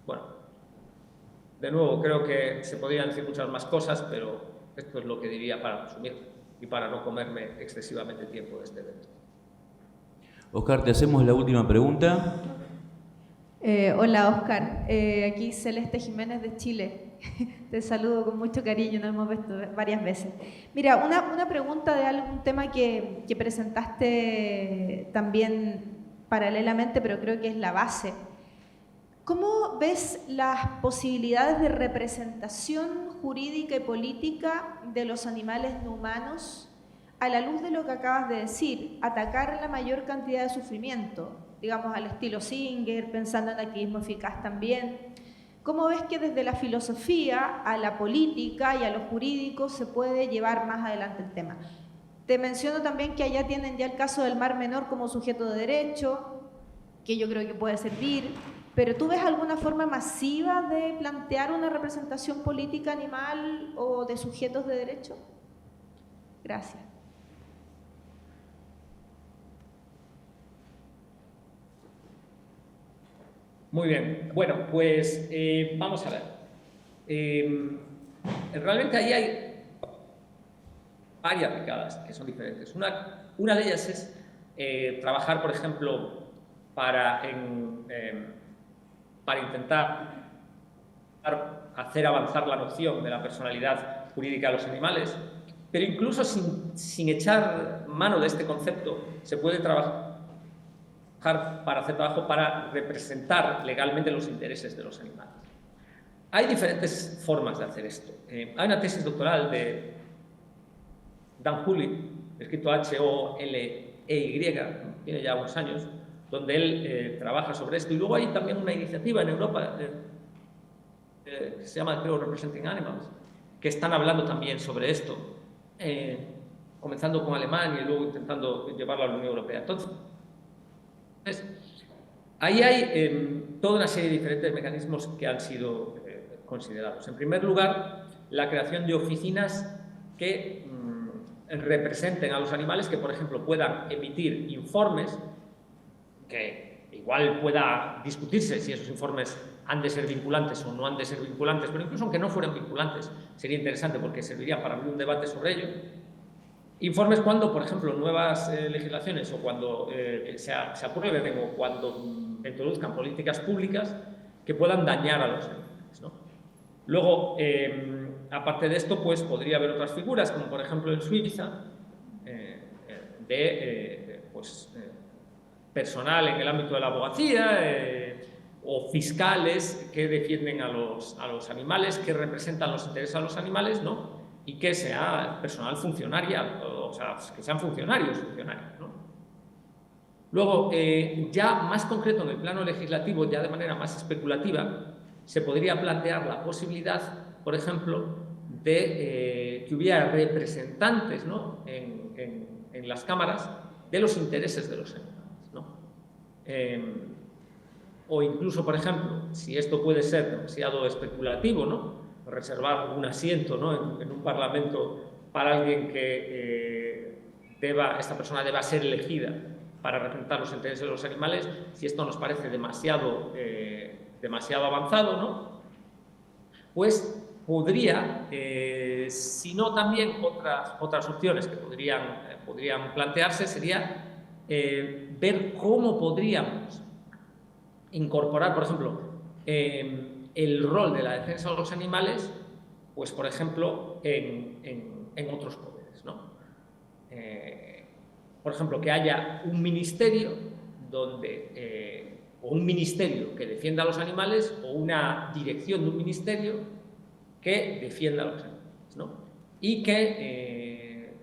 Bueno, de nuevo, creo que se podrían decir muchas más cosas, pero esto es lo que diría para resumir y para no comerme excesivamente tiempo de este evento. Oscar, te hacemos la última pregunta. Hola, Oscar. Aquí Celeste Jiménez de Chile. Te saludo con mucho cariño, nos hemos visto varias veces. Mira, una pregunta de algún tema que presentaste también paralelamente, pero creo que es la base. ¿Cómo ves las posibilidades de representación jurídica y política de los animales no humanos a la luz de lo que acabas de decir, atacar la mayor cantidad de sufrimiento, digamos al estilo Singer, pensando en activismo eficaz también? ¿Cómo ves que desde la filosofía a la política y a lo jurídico se puede llevar más adelante el tema? Te menciono también que allá tienen ya el caso del Mar Menor como sujeto de derecho, que yo creo que puede servir, pero ¿tú ves alguna forma masiva de plantear una representación política animal o de sujetos de derecho? Gracias. Muy bien. Bueno, pues vamos a ver. Realmente ahí hay varias picadas que son diferentes. Una de ellas es trabajar, por ejemplo, para intentar hacer avanzar la noción de la personalidad jurídica de los animales, pero incluso sin echar mano de este concepto, se puede trabajar para hacer trabajo para representar legalmente los intereses de los animales. Hay diferentes formas de hacer esto. Hay una tesis doctoral de Dan Hooley, escrito H-O-L-E-Y, tiene ya unos años, donde él trabaja sobre esto. Y luego hay también una iniciativa en Europa que se llama, creo, Representing Animals, que están hablando también sobre esto, comenzando con Alemania y luego intentando llevarlo a la Unión Europea. Entonces, ahí hay toda una serie de diferentes mecanismos que han sido considerados. En primer lugar, la creación de oficinas que representen a los animales, que por ejemplo puedan emitir informes, que igual pueda discutirse si esos informes han de ser vinculantes o no han de ser vinculantes, pero incluso aunque no fueran vinculantes, sería interesante porque serviría para abrir un debate sobre ello. Informes cuando, por ejemplo, nuevas legislaciones o cuando se aprueben o cuando introduzcan políticas públicas que puedan dañar a los animales, ¿no? Luego, aparte de esto, pues podría haber otras figuras, como por ejemplo en Suiza, personal en el ámbito de la abogacía o fiscales que defienden a los animales, que representan los intereses de los animales, ¿no? Y que sea personal funcionaria, o sea, que sean funcionarios, ¿no? Luego, ya más concreto en el plano legislativo, ya de manera más especulativa, se podría plantear la posibilidad, por ejemplo, de que hubiera representantes, ¿no? en las cámaras de los intereses de los animales, ¿no? O incluso, por ejemplo, si esto puede ser demasiado especulativo, ¿no? Reservar un asiento, ¿no? en un parlamento para alguien que esta persona deba ser elegida para representar los intereses de los animales, si esto nos parece demasiado avanzado, ¿no? Pues podría, si no también otras opciones que podrían plantearse, sería ver cómo podríamos incorporar, por ejemplo, el rol de la defensa de los animales, pues por ejemplo, en otros poderes, ¿no? Por ejemplo, que haya un ministerio o un ministerio que defienda a los animales o una dirección de un ministerio que defienda a los animales, ¿no? Y que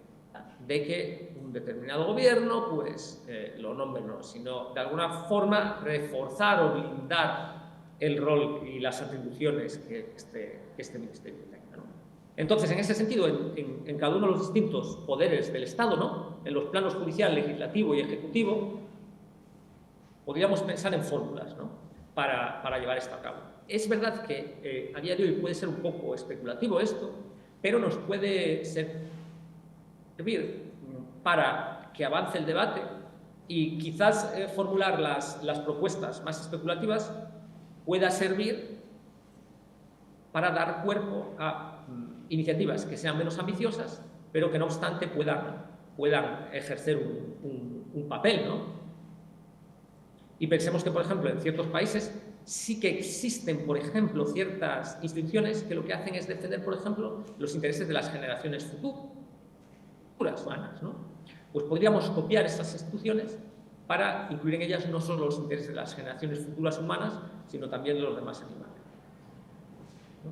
un determinado gobierno pues lo nombre, no, sino de alguna forma reforzar o blindar el rol y las atribuciones que este ministerio tenga, ¿no? Entonces, en ese sentido, en cada uno de los distintos poderes del Estado, ¿no? En los planos judicial, legislativo y ejecutivo, podríamos pensar en fórmulas, ¿no? para llevar esto a cabo. Es verdad que a día de hoy puede ser un poco especulativo esto, pero nos puede servir para que avance el debate y quizás formular las propuestas más especulativas pueda servir para dar cuerpo a iniciativas que sean menos ambiciosas, pero que no obstante puedan ejercer un papel, ¿no? Y pensemos que, por ejemplo, en ciertos países sí que existen, por ejemplo, ciertas instituciones que lo que hacen es defender, por ejemplo, los intereses de las generaciones futuras humanas, ¿no? Pues podríamos copiar estas instituciones para incluir en ellas no solo los intereses de las generaciones futuras humanas, sino también de los demás animales, ¿no?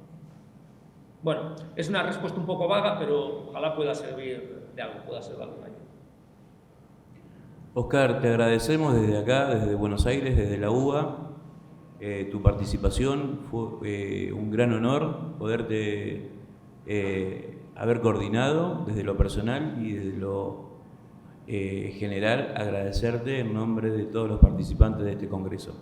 Bueno, es una respuesta un poco vaga, pero ojalá pueda servir de algo, pueda ser de algo. Oscar, te agradecemos desde acá, desde Buenos Aires, desde la UBA, tu participación. Fue un gran honor poderte haber coordinado desde lo personal y desde lo general, agradecerte en nombre de todos los participantes de este congreso.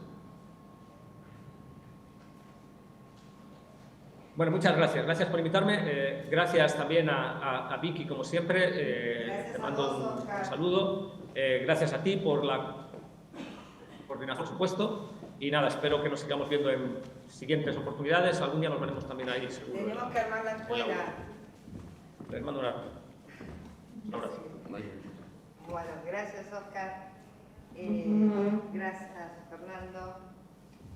Bueno, muchas gracias. Gracias por invitarme. Gracias también a Vicky, como siempre. Te mando un saludo. Gracias a ti por la coordinación, por supuesto. Y nada, espero que nos sigamos viendo en siguientes oportunidades. Algún día nos veremos también ahí, seguro. Tenemos que armar la escuela. Les mando un abrazo. Bueno, gracias, Oscar. Gracias, Fernando.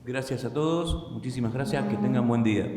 Gracias a todos, muchísimas gracias, que tengan buen día.